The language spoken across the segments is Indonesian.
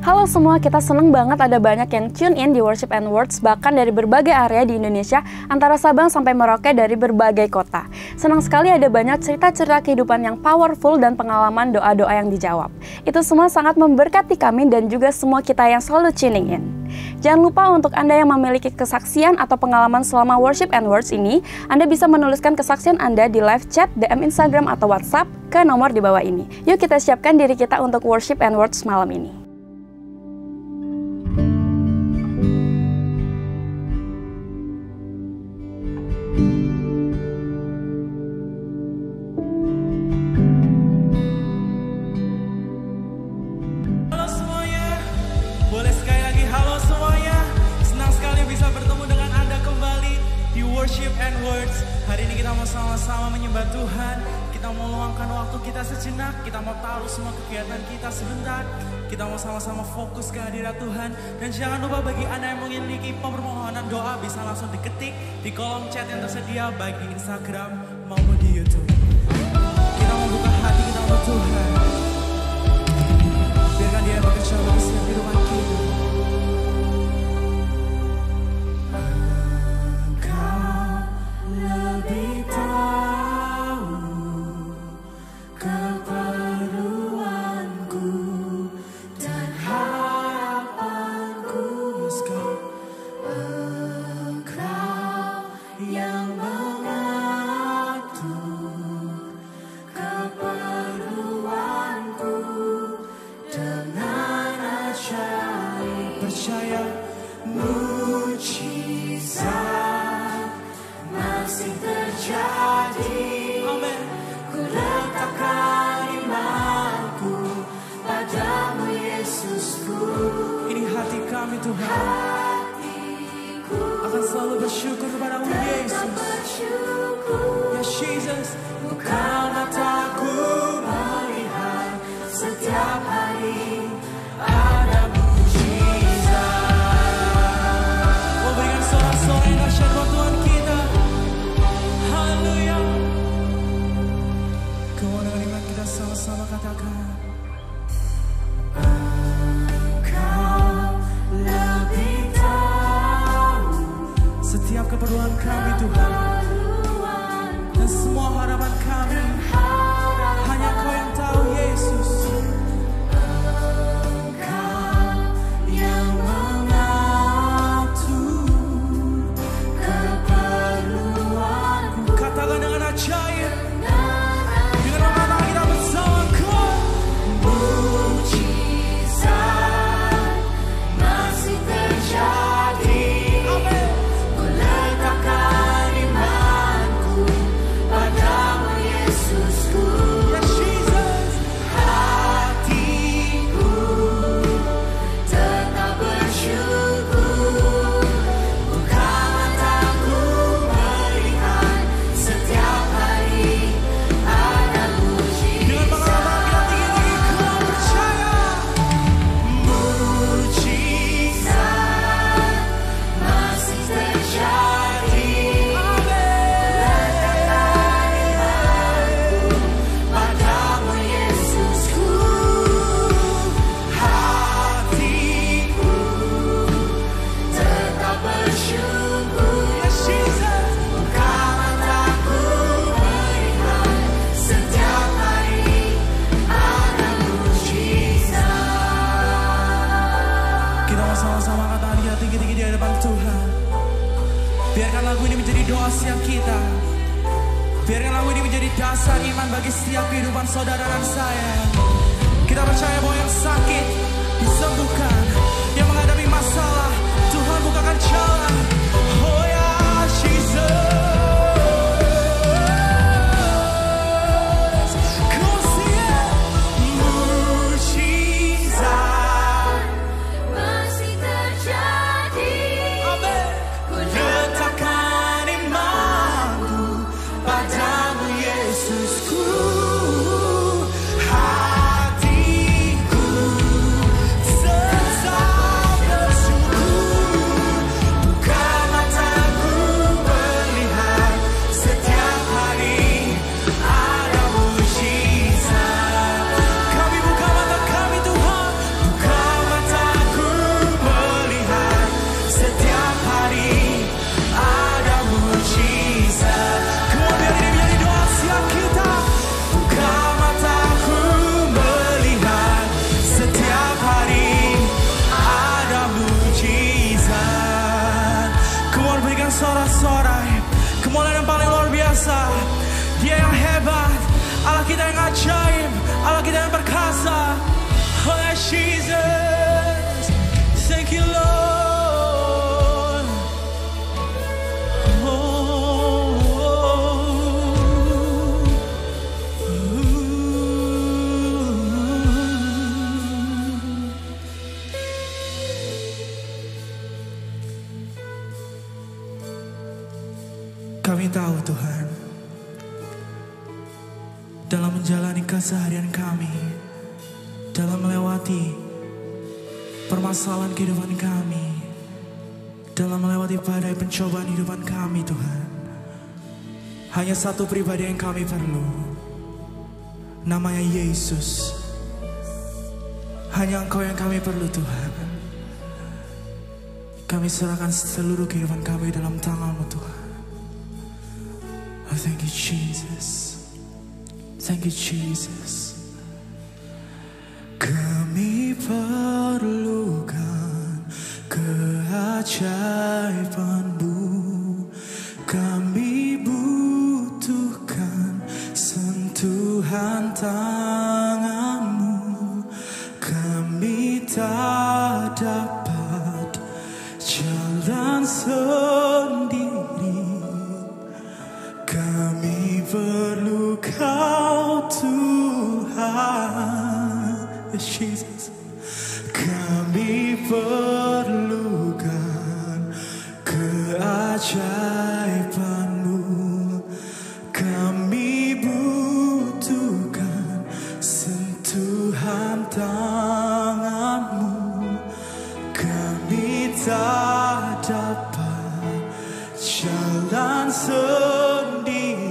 Halo semua, kita seneng banget ada banyak yang tune in di Worship and Words, bahkan dari berbagai area di Indonesia, antara Sabang sampai Merauke dari berbagai kota. Senang sekali ada banyak cerita-cerita kehidupan yang powerful dan pengalaman doa-doa yang dijawab. Itu semua sangat memberkati kami dan juga semua kita yang selalu tuning in. Jangan lupa untuk Anda yang memiliki kesaksian atau pengalaman selama Worship and Words ini, Anda bisa menuliskan kesaksian Anda di live chat, DM Instagram atau WhatsApp ke nomor di bawah ini. Yuk kita siapkan diri kita untuk Worship and Words malam ini. Tuhan. Kita mau luangkan waktu kita sejenak. Kita mau taruh semua kegiatan kita sebentar. Kita mau sama-sama fokus ke hadirat Tuhan. Dan jangan lupa bagi Anda yang memiliki permohonan doa bisa langsung diketik di kolom chat yang tersedia baik di Instagram maupun di YouTube. Kita mau buka hati kita untuk Tuhan. Biarkan Dia bekerja bagi setiap kehidupan kita. Lebih tahu keperluanku dan harapanku. Engkau yang mengatur keperluanku dengan ajaib. Percaya mujizat masih terjadi. Amen. Ku letakkan imanku padamu Yesusku. Ini hati kami Tuhan. Hatiku akan selalu bersyukur kepadamu Yesus. Ya Jesus. Buka mataku melihat setiap hari ada mujizat. Oh, berikan sorak-sorai yang dahsyat buat Tuhan kita. Haleluya. Kau dengan iman kita sama-sama katakan. Engkau lebih tahu setiap keperluan kami Tuhan. Dan semua harapan kami hanya Kau yang tahu Yesus. Engkau yang mengatur keperluanku. Katakan dengan ajaib. Dengan mengatakan kita bersama Kau. Mujizat masih terjadi. Amen. Ku letakkan imanku padamu Yesusku. Ya Jesus. Hatiku tetap bersyukur. Buka mataku melihat setiap hari ada mujizat. Dengan pengalaman kita tinggi-tinggi Kau percaya. Mujizat masih terjadi. Letakkan imanku padamu Yesusku. Hatiku tetap bersyukur. Yes, Jesus. Buka mataku melihat setiap hari ada mujizat. Kita mau sama-sama katakan dia tinggi-tinggi di hadapan Tuhan. Biarkan lagu ini menjadi doa setiap kita. Biarkan lagu ini menjadi dasar iman bagi setiap kehidupan saudara dan saya. Kita percaya bahwa yang sakit disembuhkan, yang menghadapi masalah Tuhan bukakan jalan. Oh ya Jesus. Kau siap. Mujizat masih terjadi. Amen. Ku letakkan imanku padamu Yesusku. Hatiku tetap bersyukur. Buka mataku melihat setiap hari ada mujizat. Kami buka mata kami Tuhan. Buka mataku melihat setiap hari ada mujizat. Kemudian ini menjadi doa siap kita. Buka mataku melihat setiap hari ada mujizat. Kemudian berikan sorak-sorai kemuliaan yang paling luar biasa. Dia yang hebat, Allah kita yang ajaib, Allah kita yang perkasa. Oh ya Jesus, thank you Lord. Kami tahu Tuhan, dalam menjalani keseharian kami, dalam melewati permasalahan kehidupan kami, dalam melewati badai pencobaan kehidupan kami Tuhan. Hanya satu pribadi yang kami perlu, namanya Yesus. Hanya Engkau yang kami perlu Tuhan. Kami serahkan seluruh kehidupan kami dalam tangan-Mu Tuhan. Oh, thank you Jesus. Thank you Jesus. Kami perlukan keajaiban-Mu. Kami butuhkan sentuhan tangan-Mu. Kami tak dapat jalan sendiri. Kami perlu Kau Tuhan. Yes, Jesus. Kami perlukan keajaiban-Mu. Kami butuhkan sentuhan tangan-Mu. Kami tak dapat jalan sendiri.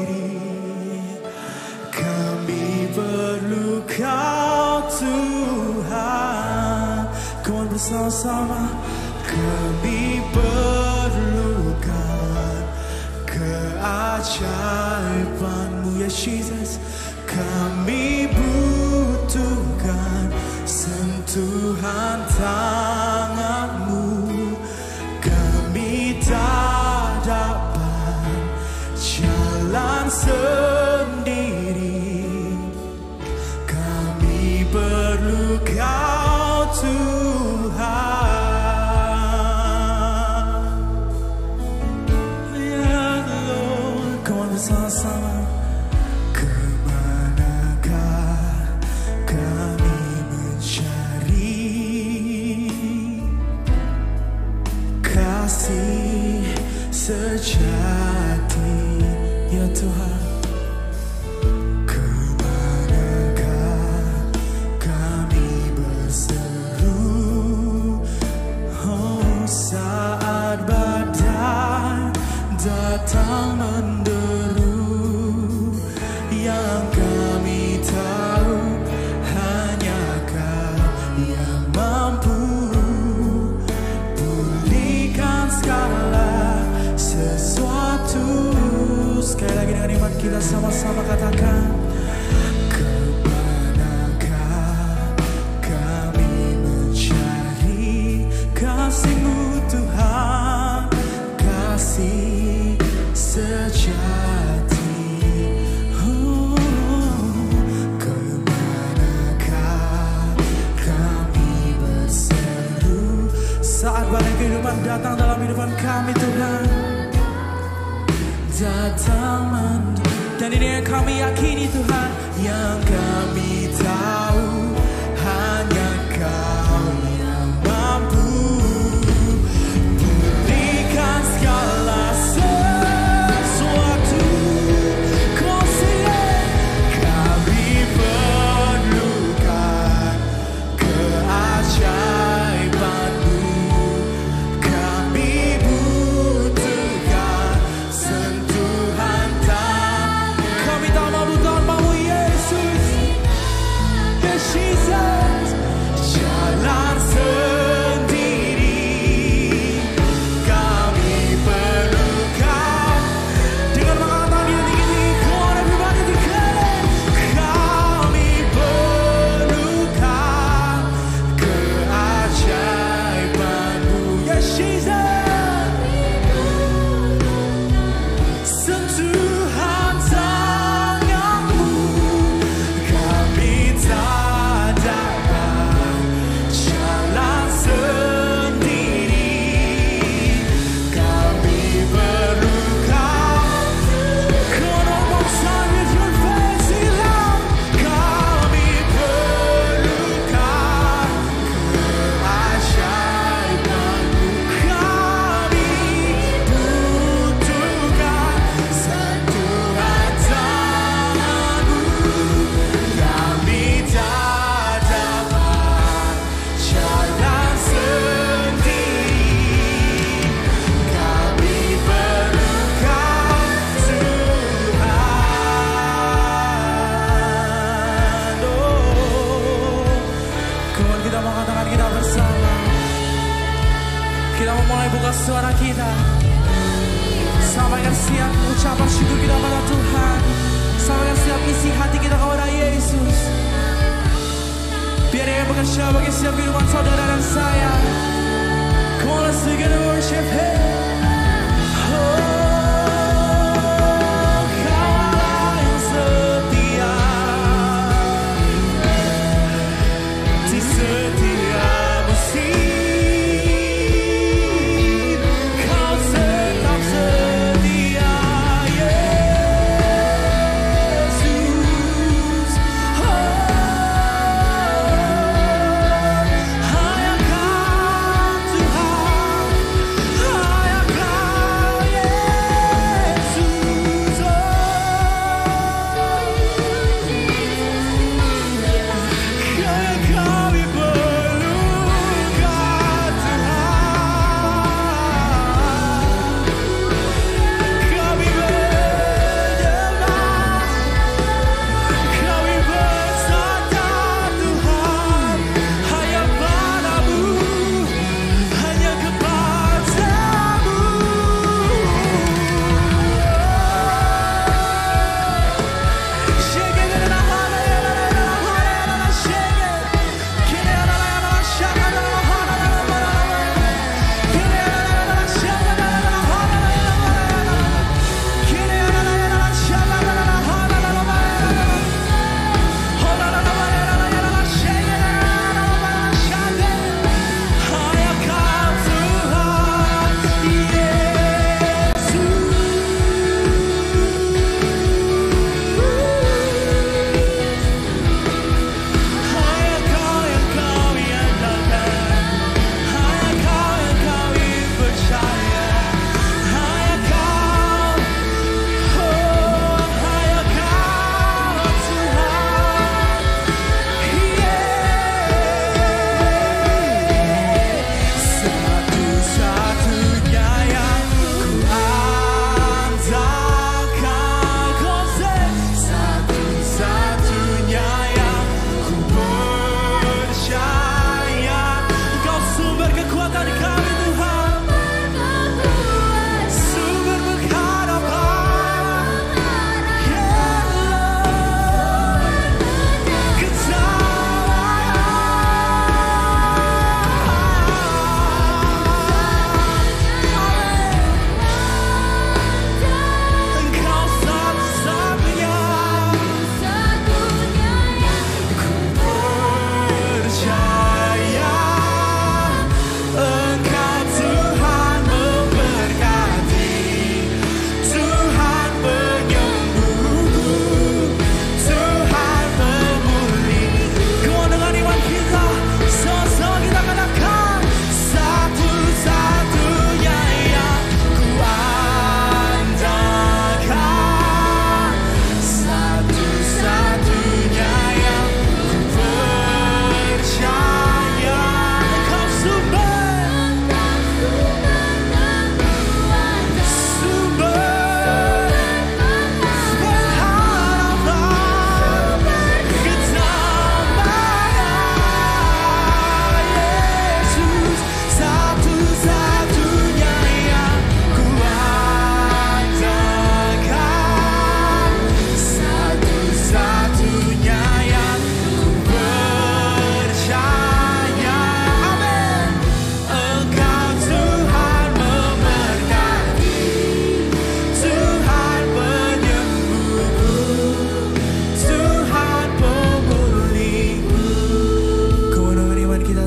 Kami perlu Kau Tuhan. Come on bersama-sama. Kami perlukan keajaiban-Mu, ya Jesus. Kami butuhkan sentuhan tangan-Mu. Kami tak dapat jalan sendiri. Kami perlu Kau Tuhan. Ya Lord, come on bersama-sama. Kemanakah kami mencari kasih sejati, ya Tuhan? Kemanakah kami berseru, oh, saat badai datang menderu? Yang kami tahu hanya Kau yang mampu pulihkan segala sesuatu. Sekali lagi dengan iman kita sama-sama katakan. Kemanakah kami mencari kasih-Mu Tuhan, kasih sejati. Oh, kemanakah kami berseru saat badai kehidupan datang dalam kehidupan kami Tuhan. Datang dan ini yang kami yakini Tuhan. Yang kami tahu hanya Kau yang mampu pulihkan segala sesuatu. Kami perlukan keajaiban-Mu. Kami butuhkan sentuhan tangan. Kami tak mampu tanpamu buka suara kita. Sampaikan setiap ucapan syukur kita pada Tuhan. Sampaikan setiap isi hati kita kepada Yesus. Biar Dia bekerja bagi setiap kehidupan saudara dan saya. Come on, let's begin to worship Him.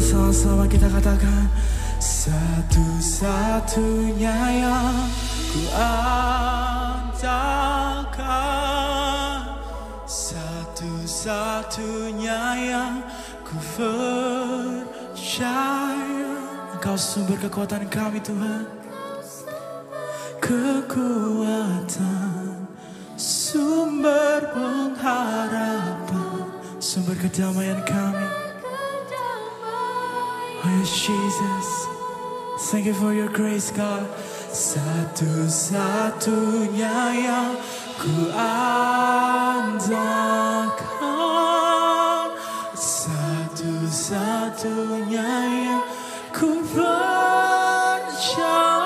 Sama-sama kita katakan, satu-satunya yang ku andalkan, satu-satunya yang ku percaya. Engkau sumber kekuatan kami Tuhan, kekuatan, sumber pengharapan, sumber kedamaian kami. Oh yes, Jesus, thank you for your grace, God. Satu-satunya yang ku andalkan, satu-satunya yang ku percaya.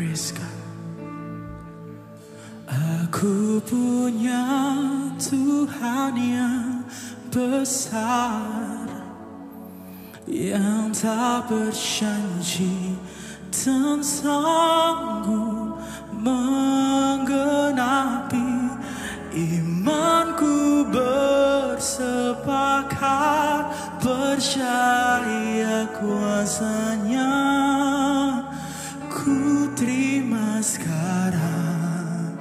praise God. Aku punya Tuhan yang besar, yang tak berjanji dan sanggup menggenapi. Imanku bersepakat, percaya kuasanya. Ku terima sekarang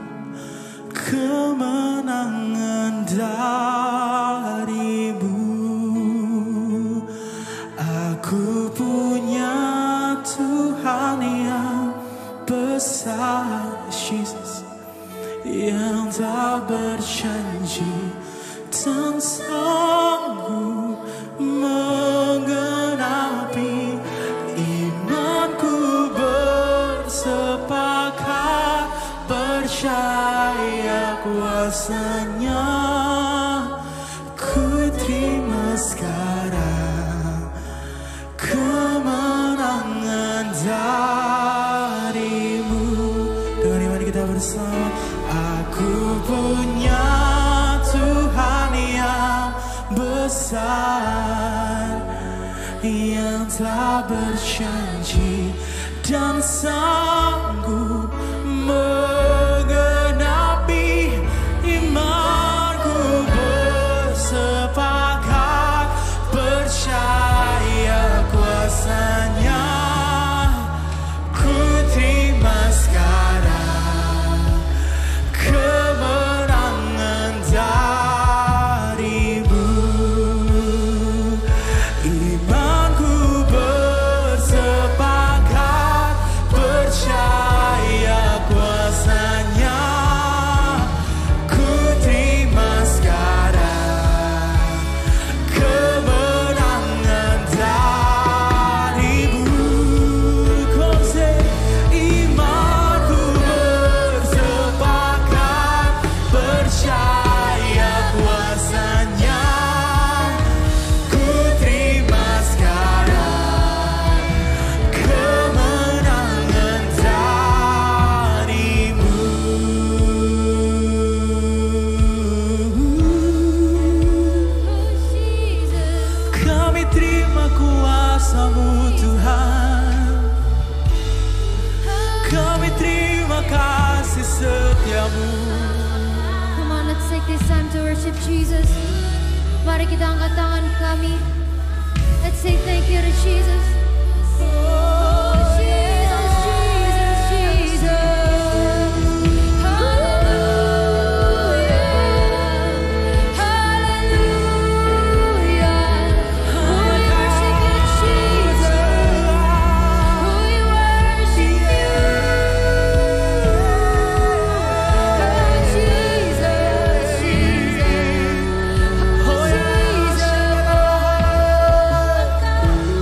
kemenangan darimu. Aku punya Tuhan yang besar, Jesus, yang tak berjanji dan sanggup menggenapi. Imanku bersepakat, percaya kuasanya. Ku terima sekarang kemenangan darimu. Dengan iman kita bersama. Aku punya Tuhan yang besar, yang tak berjanji dan sanggup menggenapi. Imanku bersepakat, percaya kuasanya. Ku terima sekarang kemenangan darimu. Imanku bersepakat, percaya kuasanya. Ku terima sekarang kemenangan darimu. Kau say, imanku bersepakat, percaya kuasanya. Ku terima sekarang kemenangan darimu. Kami terima kuasa-Mu Tuhan, kami terima kasih setia-Mu. Come on, let's take this time to worship Jesus. Mari kita angkat tangan kami. Let's say thank you to Jesus. Oh, Jesus, Jesus, Jesus. Hallelujah. Hallelujah. We worship you, Jesus. We worship you. Oh, Jesus, Jesus. Oh, Holy Spirit. Oh,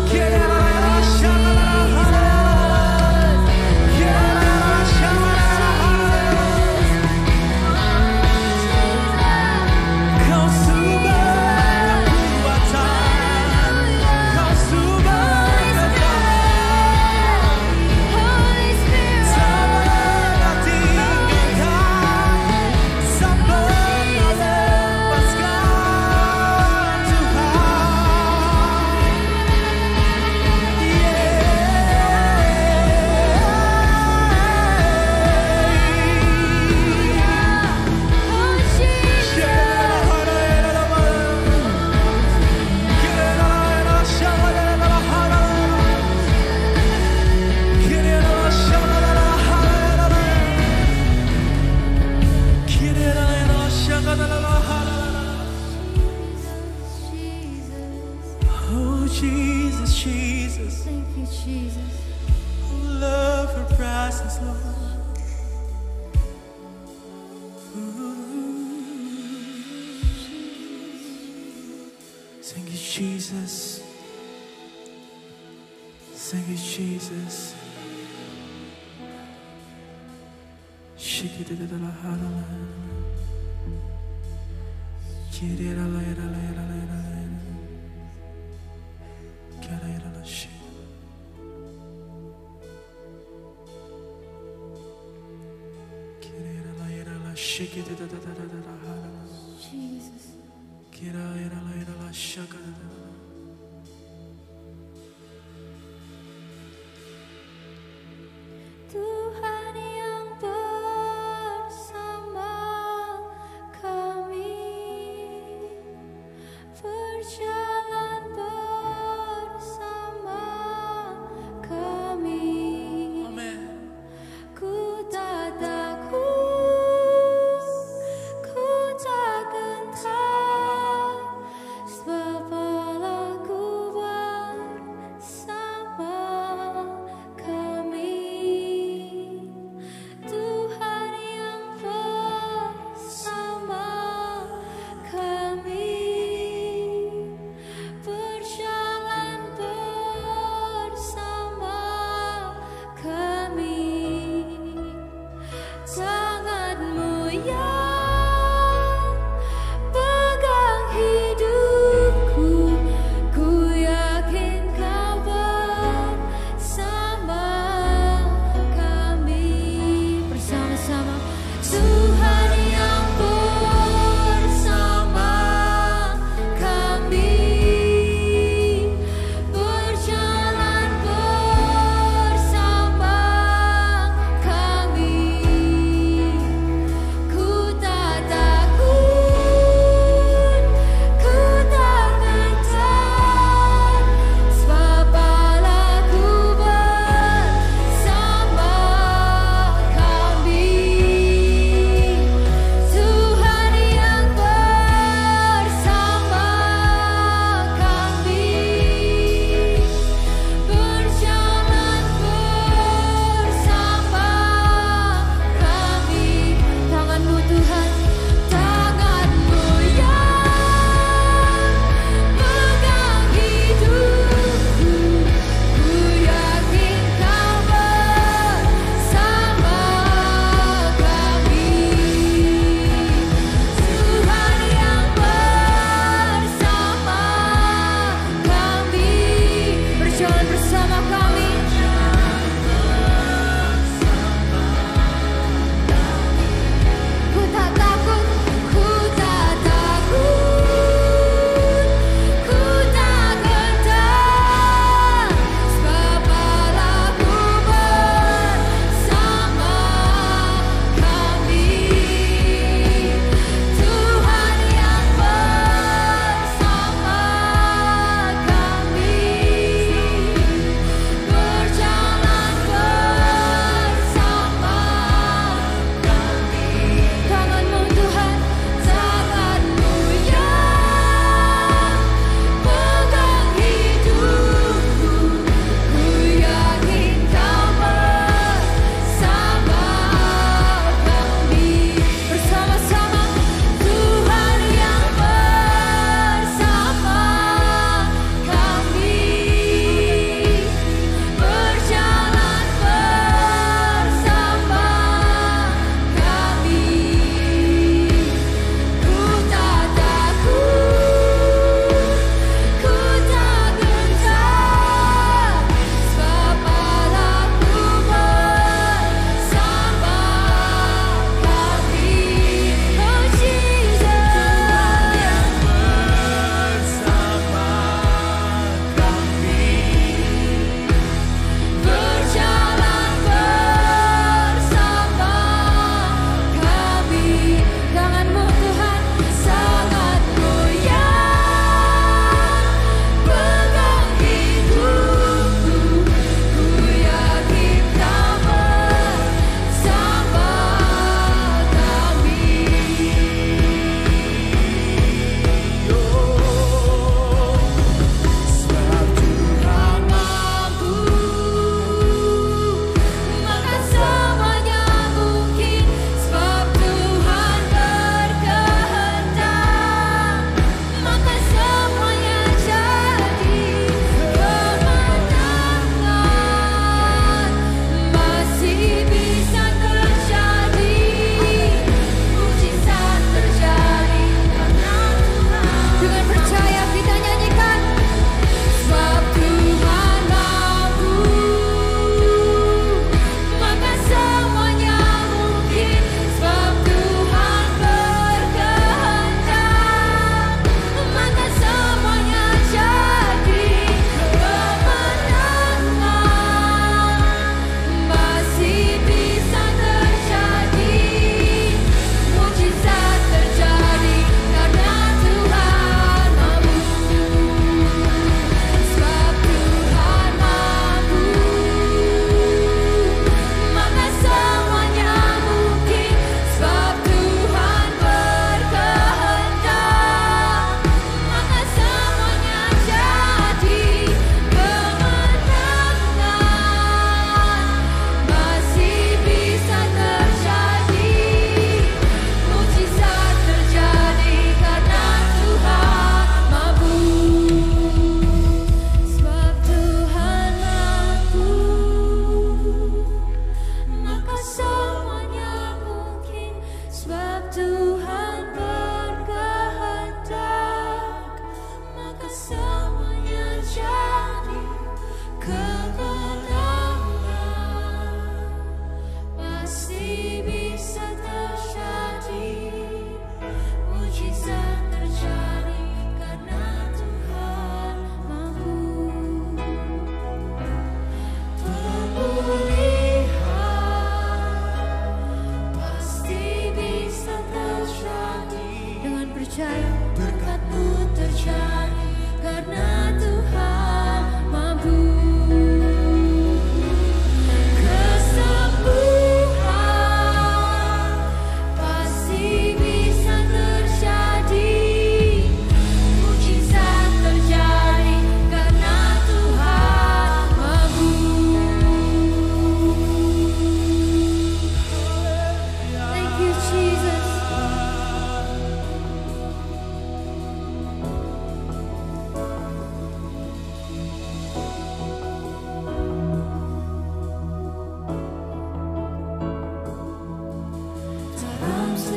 Jesus. Oh, Jesus, Jesus, Thank you, Jesus. love your presence, Lord. Thank you, Jesus. Thank you, Jesus. Jesus. Tuhan yang bersama kami, berjalan bersama kami. Amen. Ku tak takut, ku tak gentar, sebab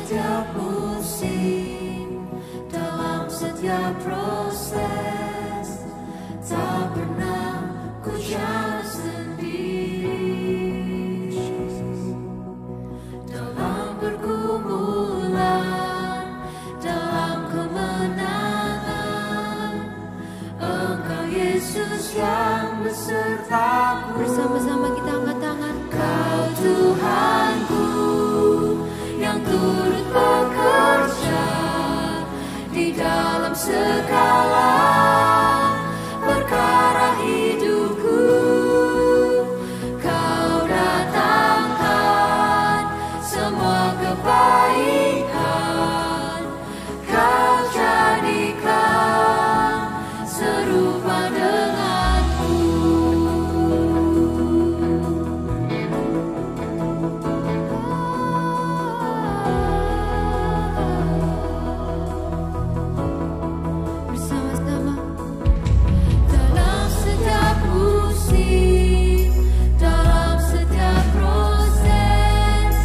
setiap musim, dalam setiap proses, tak pernah ku jalan sendiri. Dalam pergumulan, dalam kemenangan, Engkau Yesus yang besertaku. Bersama-sama kita angkat tangan. Kau Tuhanku yang turut bekerja di dalam segala perkara hidupku. Kau datangkan semua kebaikan, Kau jadikan serupa denganku. Bersama-sama. Dalam setiap musim, dalam setiap proses,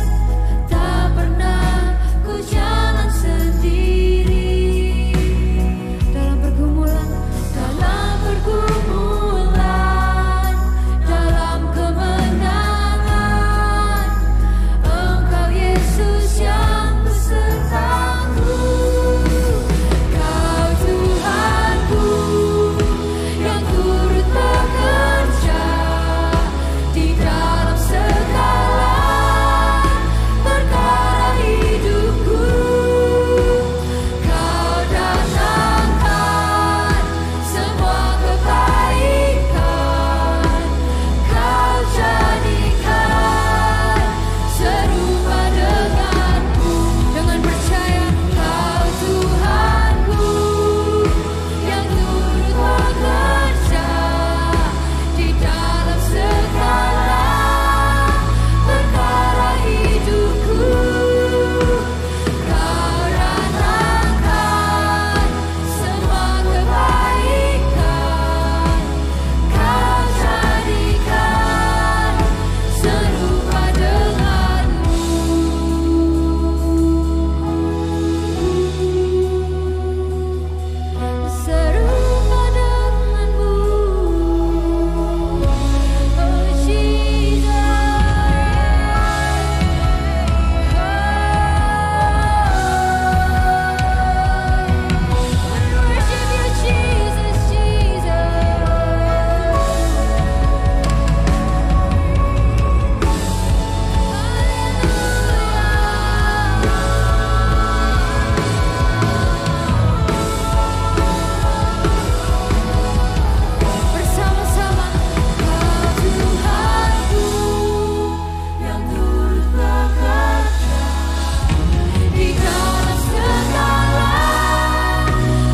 tak pernah ku jalan sendiri. Dalam pergumulan, dalam kemenangan, Engkau Yesus yang besertaku. Kau Tuhanku yang turut bekerja di dalam segala perkara hidupku. Kau datangkan semua kebaikan, Kau jadikan serupa denganku. Dengan percaya, Kau Tuhanku yang turut bekerja di dalam segala perkara hidupku. Kau datangkan semua kebaikan, Kau jadikan serupa denganmu. Serupa denganmu, oh Jesus. Worship you, Jesus, bersama-sama. Kau Tuhanku yang turut bekerja di dalam segala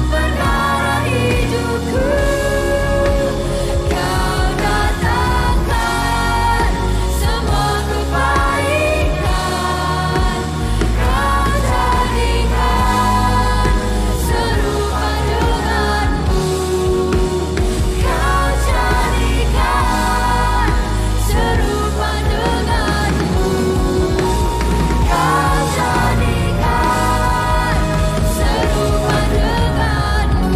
perkara hidupku. Kau datangkan semua kebaikan, Kau jadikan serupa denganmu. Kau jadikan serupa denganmu. Kau jadikan serupa denganmu.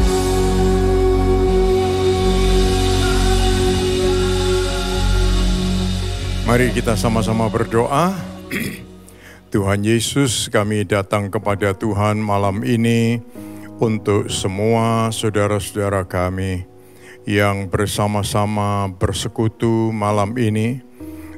Mari kita sama-sama berdoa. Tuhan Yesus, kami datang kepada Tuhan malam ini untuk semua saudara-saudara kami yang bersama-sama bersekutu malam ini.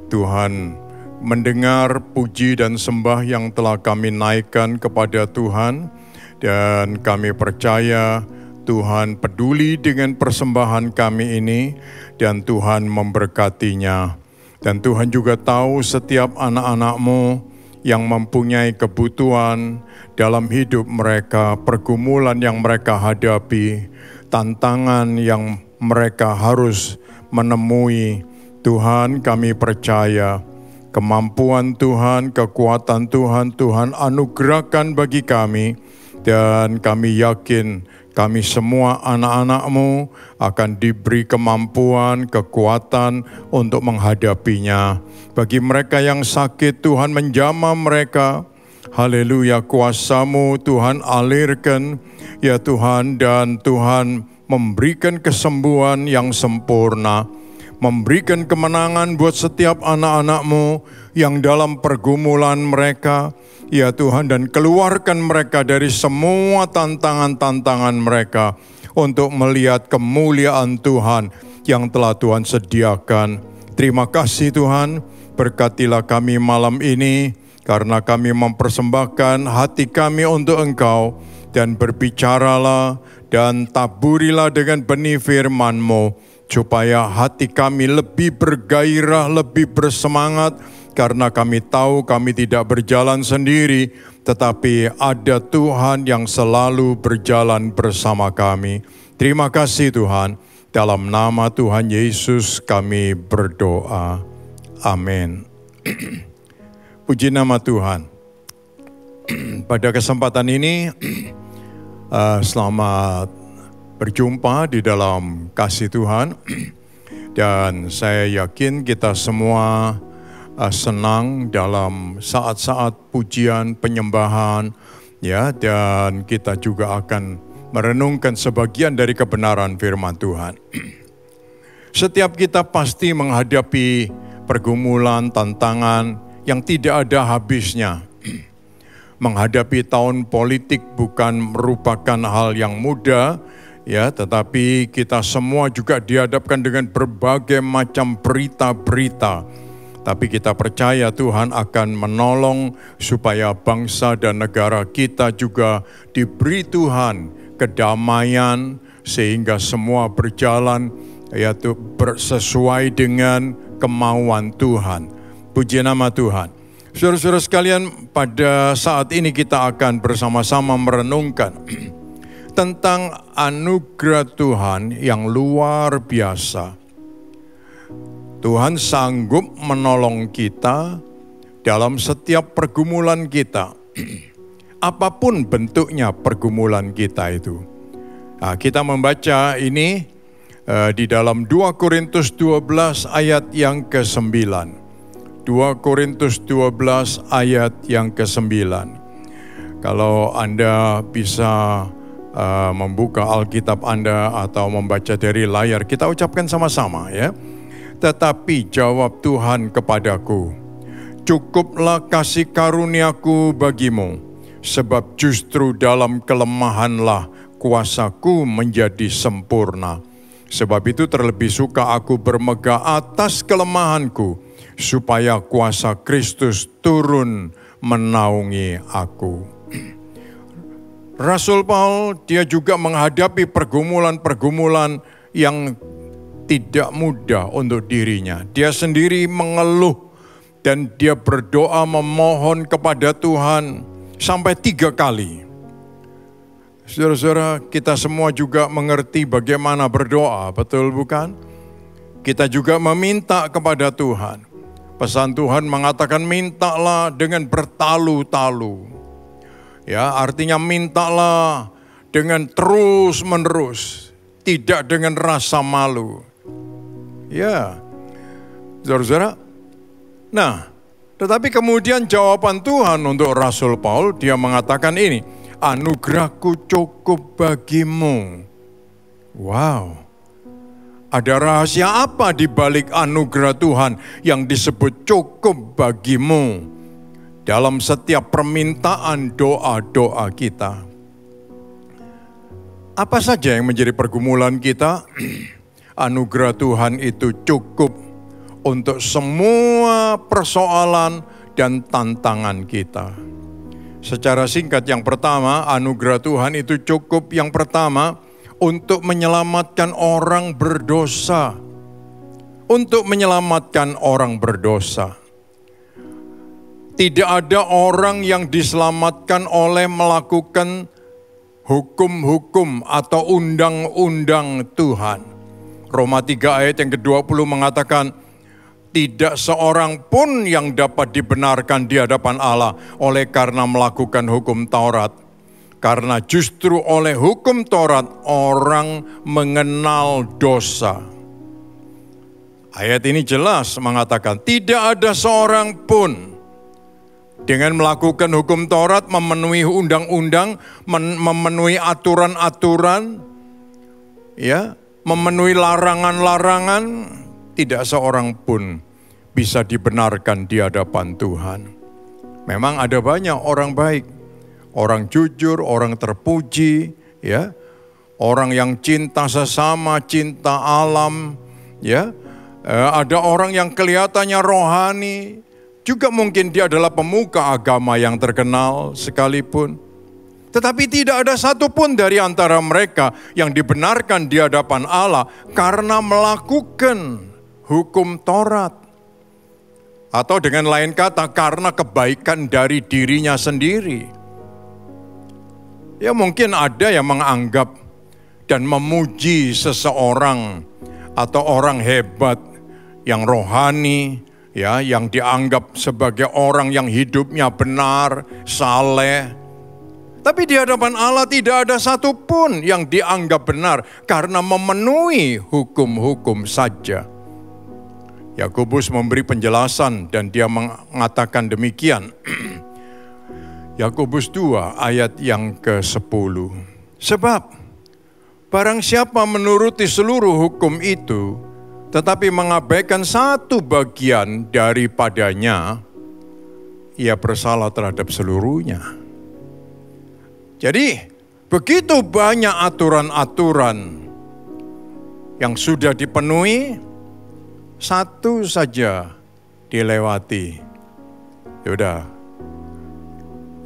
Tuhan mendengar puji dan sembah yang telah kami naikkan kepada Tuhan, dan kami percaya Tuhan peduli dengan persembahan kami ini dan Tuhan memberkatinya. Dan Tuhan juga tahu setiap anak-anak-Mu yang mempunyai kebutuhan dalam hidup mereka, pergumulan yang mereka hadapi, tantangan yang mereka harus menemui. Tuhan, kami percaya kemampuan Tuhan, kekuatan Tuhan, Tuhan anugerahkan bagi kami. Dan kami yakin kami semua anak-anak-Mu akan diberi kemampuan, kekuatan untuk menghadapinya. Bagi mereka yang sakit, Tuhan menjamah mereka. Haleluya, kuasa-Mu Tuhan alirkan, ya Tuhan, dan Tuhan memberikan kesembuhan yang sempurna, memberikan kemenangan buat setiap anak-anak-Mu yang dalam pergumulan mereka, ya Tuhan, dan keluarkan mereka dari semua tantangan-tantangan mereka untuk melihat kemuliaan Tuhan yang telah Tuhan sediakan. Terima kasih Tuhan, berkatilah kami malam ini, karena kami mempersembahkan hati kami untuk Engkau, dan berbicaralah dan taburilah dengan benih firman-Mu, supaya hati kami lebih bergairah, lebih bersemangat, karena kami tahu kami tidak berjalan sendiri, tetapi ada Tuhan yang selalu berjalan bersama kami. Terima kasih Tuhan, dalam nama Tuhan Yesus kami berdoa. Amin. Puji nama Tuhan. Pada kesempatan ini, selamat berjumpa di dalam kasih Tuhan. Dan saya yakin kita semua senang dalam saat-saat pujian, penyembahan, ya, dan kita juga akan merenungkan sebagian dari kebenaran firman Tuhan. Setiap kita pasti menghadapi pergumulan, tantangan yang tidak ada habisnya. Menghadapi tahun politik bukan merupakan hal yang mudah, ya, tetapi kita semua juga dihadapkan dengan berbagai macam berita-berita. Tapi kita percaya Tuhan akan menolong supaya bangsa dan negara kita juga diberi Tuhan kedamaian, sehingga semua berjalan yaitu sesuai dengan kemauan Tuhan. Puji nama Tuhan. Saudara-saudara sekalian, pada saat ini kita akan bersama-sama merenungkan tentang anugerah Tuhan yang luar biasa. Tuhan sanggup menolong kita dalam setiap pergumulan kita. Apapun bentuknya pergumulan kita itu. Nah, kita membaca ini di dalam 2 Korintus 12 ayat yang ke-9. 2 Korintus 12 ayat yang ke-9. Kalau Anda bisa membuka Alkitab Anda atau membaca dari layar, kita ucapkan sama-sama ya. Tetapi jawab Tuhan kepadaku, cukuplah kasih karuniaku bagimu, sebab justru dalam kelemahanlah kuasaku menjadi sempurna. Sebab itu terlebih suka aku bermegah atas kelemahanku, supaya kuasa Kristus turun menaungi aku. Rasul Paul, dia juga menghadapi pergumulan-pergumulan yang tidak mudah untuk dirinya. Dia sendiri mengeluh dan dia berdoa memohon kepada Tuhan sampai 3 kali. Saudara-saudara, kita semua juga mengerti bagaimana berdoa, betul bukan? Kita juga meminta kepada Tuhan. Pesan Tuhan mengatakan mintalah dengan bertalu-talu. Ya, artinya mintalah dengan terus-menerus, tidak dengan rasa malu. Ya, saudara-saudara. Nah, tetapi kemudian jawaban Tuhan untuk Rasul Paul, dia mengatakan ini, anugerahku cukup bagimu. Wow, ada rahasia apa di balik anugerah Tuhan yang disebut cukup bagimu dalam setiap permintaan doa-doa kita? Apa saja yang menjadi pergumulan kita? Anugerah Tuhan itu cukup untuk semua persoalan dan tantangan kita. Secara singkat, yang pertama, anugerah Tuhan itu cukup yang pertama untuk menyelamatkan orang berdosa. Untuk menyelamatkan orang berdosa. Tidak ada orang yang diselamatkan oleh melakukan hukum-hukum atau undang-undang Tuhan. Roma 3 ayat yang ke-20 mengatakan, tidak seorang pun yang dapat dibenarkan di hadapan Allah oleh karena melakukan hukum Taurat. Karena justru oleh hukum Taurat orang mengenal dosa. Ayat ini jelas mengatakan tidak ada seorang pun Dengan melakukan hukum Taurat, memenuhi undang-undang, memenuhi aturan-aturan, ya, memenuhi larangan-larangan, tidak seorang pun bisa dibenarkan di hadapan Tuhan. Memang ada banyak orang baik, orang jujur, orang terpuji, ya, orang yang cinta sesama, cinta alam, ya. Ada orang yang kelihatannya rohani, juga mungkin dia adalah pemuka agama yang terkenal sekalipun. Tetapi tidak ada satupun dari antara mereka yang dibenarkan di hadapan Allah karena melakukan hukum Taurat. Atau dengan lain kata, karena kebaikan dari dirinya sendiri. Ya mungkin ada yang menganggap dan memuji seseorang atau orang hebat yang rohani, ya, yang dianggap sebagai orang yang hidupnya benar, saleh. Tapi di hadapan Allah tidak ada satupun yang dianggap benar karena memenuhi hukum-hukum saja. Yakobus memberi penjelasan dan dia mengatakan demikian. Yakobus 2 ayat yang ke-10. Sebab barang siapa menuruti seluruh hukum itu, tetapi mengabaikan satu bagian daripadanya, ia bersalah terhadap seluruhnya. Jadi, begitu banyak aturan-aturan yang sudah dipenuhi, satu saja dilewati. Yaudah,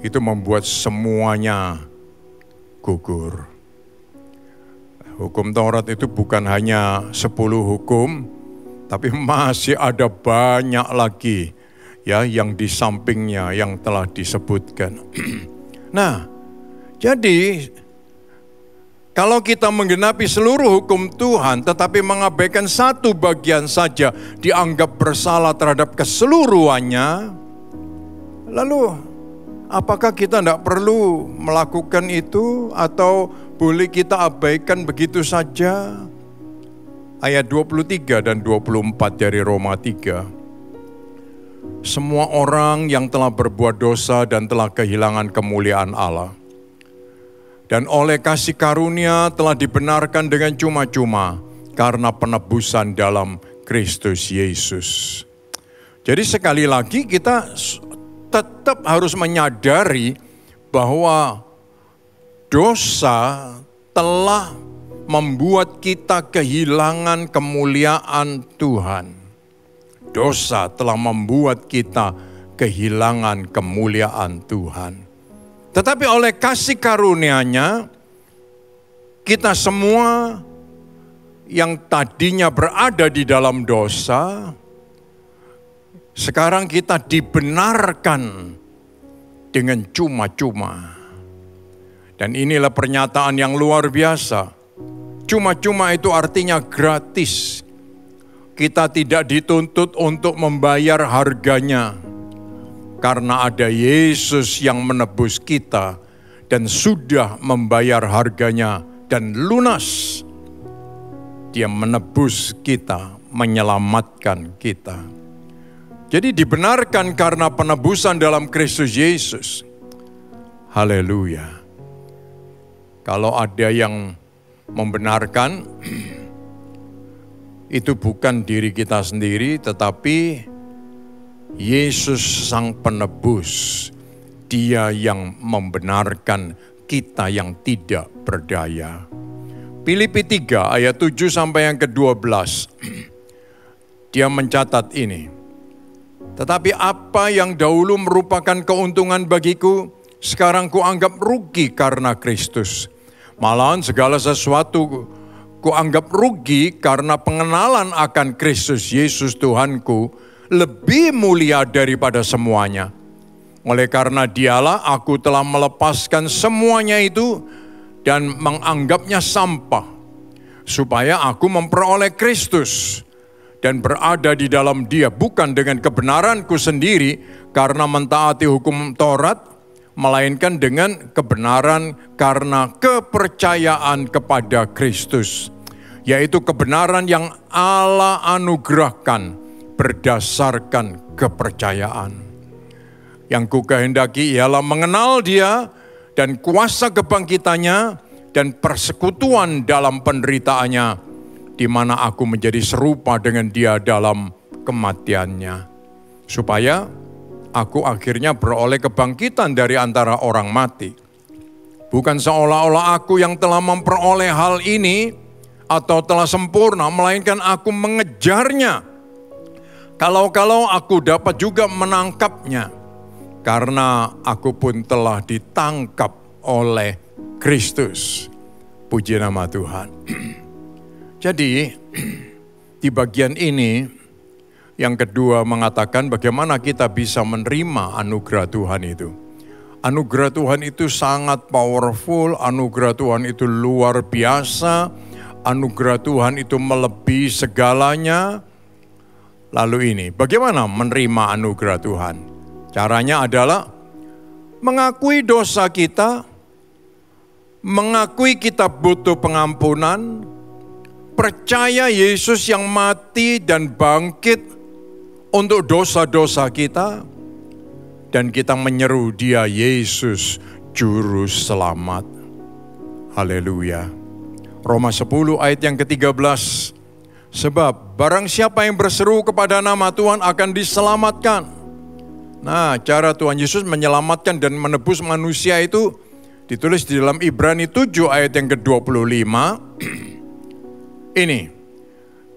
itu membuat semuanya gugur. Hukum Taurat itu bukan hanya 10 hukum, tapi masih ada banyak lagi, ya, yang di sampingnya yang telah disebutkan. Nah, jadi kalau kita menggenapi seluruh hukum Tuhan tetapi mengabaikan satu bagian saja, dianggap bersalah terhadap keseluruhannya, lalu apakah kita tidak perlu melakukan itu atau boleh kita abaikan begitu saja? Ayat 23 dan 24 dari Roma 3. Semua orang yang telah berbuat dosa dan telah kehilangan kemuliaan Allah, dan oleh kasih karunia telah dibenarkan dengan cuma-cuma karena penebusan dalam Kristus Yesus. Jadi sekali lagi kita tetap harus menyadari bahwa dosa telah membuat kita kehilangan kemuliaan Tuhan. Dosa telah membuat kita kehilangan kemuliaan Tuhan. Tetapi oleh kasih karunia-Nya, kita semua yang tadinya berada di dalam dosa, sekarang kita dibenarkan dengan cuma-cuma. Dan inilah pernyataan yang luar biasa. Cuma-cuma itu artinya gratis. Kita tidak dituntut untuk membayar harganya. Karena ada Yesus yang menebus kita dan sudah membayar harganya dan lunas. Dia menebus kita, menyelamatkan kita. Jadi dibenarkan karena penebusan dalam Kristus Yesus. Haleluya. Kalau ada yang membenarkan, itu bukan diri kita sendiri, tetapi Yesus Sang Penebus. Dia yang membenarkan kita yang tidak berdaya. Filipi 3 ayat 7 sampai yang ke-12. Dia mencatat ini. Tetapi apa yang dahulu merupakan keuntungan bagiku, sekarang kuanggap rugi karena Kristus. Malahan segala sesuatu kuanggap rugi karena pengenalan akan Kristus Yesus Tuhanku lebih mulia daripada semuanya. Oleh karena Dialah aku telah melepaskan semuanya itu dan menganggapnya sampah, supaya aku memperoleh Kristus dan berada di dalam Dia, bukan dengan kebenaranku sendiri karena mentaati hukum Taurat, melainkan dengan kebenaran karena kepercayaan kepada Kristus, yaitu kebenaran yang Allah anugerahkan berdasarkan kepercayaan. Yang ku kehendaki ialah mengenal Dia dan kuasa kebangkitannya dan persekutuan dalam penderitaannya, di mana aku menjadi serupa dengan Dia dalam kematiannya, supaya aku akhirnya beroleh kebangkitan dari antara orang mati. Bukan seolah-olah aku yang telah memperoleh hal ini atau telah sempurna, melainkan aku mengejarnya. Kalau-kalau aku dapat juga menangkapnya, karena aku pun telah ditangkap oleh Kristus. Puji nama Tuhan. Jadi, di bagian ini, yang kedua mengatakan bagaimana kita bisa menerima anugerah Tuhan itu. Anugerah Tuhan itu sangat powerful, anugerah Tuhan itu luar biasa, anugerah Tuhan itu melebihi segalanya. Lalu ini, bagaimana menerima anugerah Tuhan? Caranya adalah mengakui dosa kita, mengakui kita butuh pengampunan, percaya Yesus yang mati dan bangkit untuk dosa-dosa kita, dan kita menyeru Dia Yesus Juru Selamat. Haleluya. Roma 10 ayat yang ke-13. Sebab barang siapa yang berseru kepada nama Tuhan akan diselamatkan. Nah, cara Tuhan Yesus menyelamatkan dan menebus manusia itu ditulis di dalam Ibrani 7 ayat yang ke-25. Ini,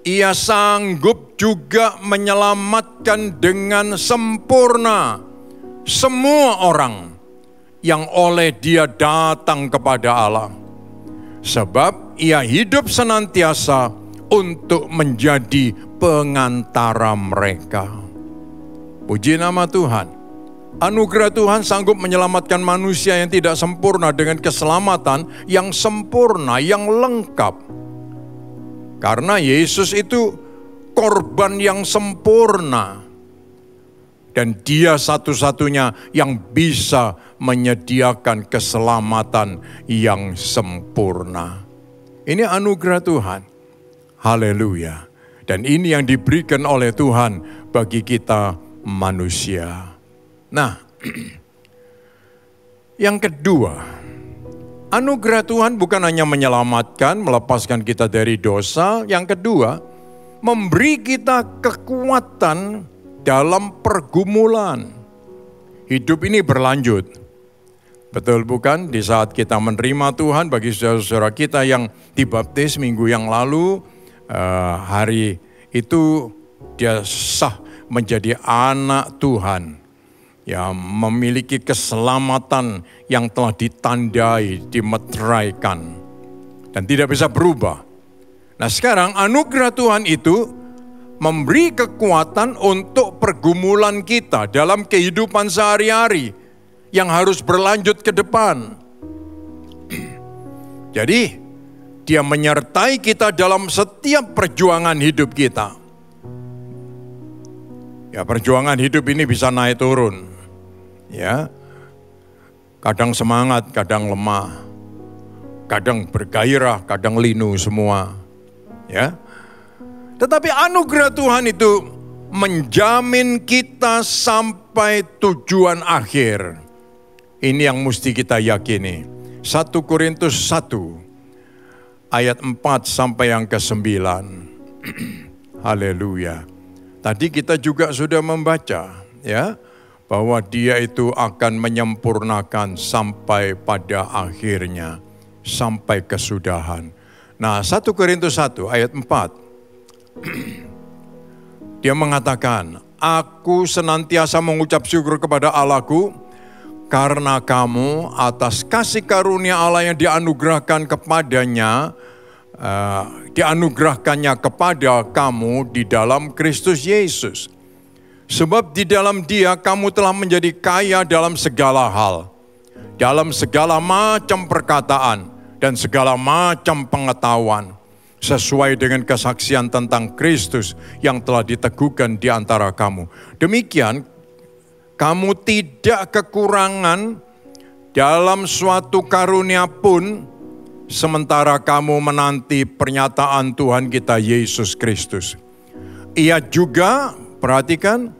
Ia sanggup juga menyelamatkan dengan sempurna semua orang yang oleh Dia datang kepada Allah. Sebab Ia hidup senantiasa untuk menjadi pengantara mereka. Puji nama Tuhan. Anugerah Tuhan sanggup menyelamatkan manusia yang tidak sempurna dengan keselamatan yang sempurna, yang lengkap. Karena Yesus itu korban yang sempurna. Dan Dia satu-satunya yang bisa menyediakan keselamatan yang sempurna. Ini anugerah Tuhan. Haleluya. Dan ini yang diberikan oleh Tuhan bagi kita manusia. Nah, yang kedua, anugerah Tuhan bukan hanya menyelamatkan, melepaskan kita dari dosa. Yang kedua, memberi kita kekuatan dalam pergumulan. Hidup ini berlanjut. Betul bukan? Di saat kita menerima Tuhan, bagi saudara-saudara kita yang dibaptis minggu yang lalu, hari itu dia sah menjadi anak Tuhan. Ya, memiliki keselamatan yang telah ditandai, dimeteraikan. Dan tidak bisa berubah. Nah sekarang anugerah Tuhan itu memberi kekuatan untuk pergumulan kita dalam kehidupan sehari-hari yang harus berlanjut ke depan. Jadi, Dia menyertai kita dalam setiap perjuangan hidup kita. Ya, perjuangan hidup ini bisa naik turun. Ya. Kadang semangat, kadang lemah. Kadang bergairah, kadang linu semua. Ya. Tetapi anugerah Tuhan itu menjamin kita sampai tujuan akhir. Ini yang mesti kita yakini. 1 Korintus 1 ayat 4 sampai yang ke-9. Haleluya. Tadi kita juga sudah membaca ya bahwa Dia itu akan menyempurnakan sampai pada akhirnya, sampai kesudahan. Nah, 1 Korintus 1 ayat 4. Dia mengatakan, aku senantiasa mengucap syukur kepada Allahku karena kamu atas kasih karunia Allah yang dianugerahkan kepadanya, dianugerahkannya kepada kamu di dalam Kristus Yesus. Sebab di dalam Dia kamu telah menjadi kaya dalam segala hal, dalam segala macam perkataan dan segala macam pengetahuan, sesuai dengan kesaksian tentang Kristus yang telah diteguhkan di antara kamu. Demikian, kamu tidak kekurangan dalam suatu karunia pun, sementara kamu menanti pernyataan Tuhan kita Yesus Kristus. Ia juga, perhatikan,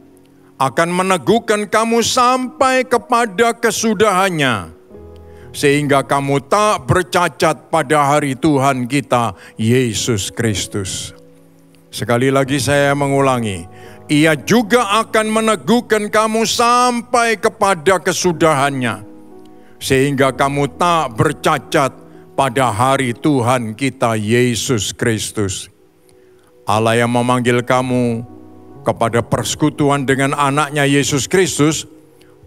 akan meneguhkan kamu sampai kepada kesudahannya, sehingga kamu tak bercacat pada hari Tuhan kita Yesus Kristus. Sekali lagi saya mengulangi, Ia juga akan meneguhkan kamu sampai kepada kesudahannya, sehingga kamu tak bercacat pada hari Tuhan kita Yesus Kristus. Allah yang memanggil kamu kepada persekutuan dengan anaknya Yesus Kristus,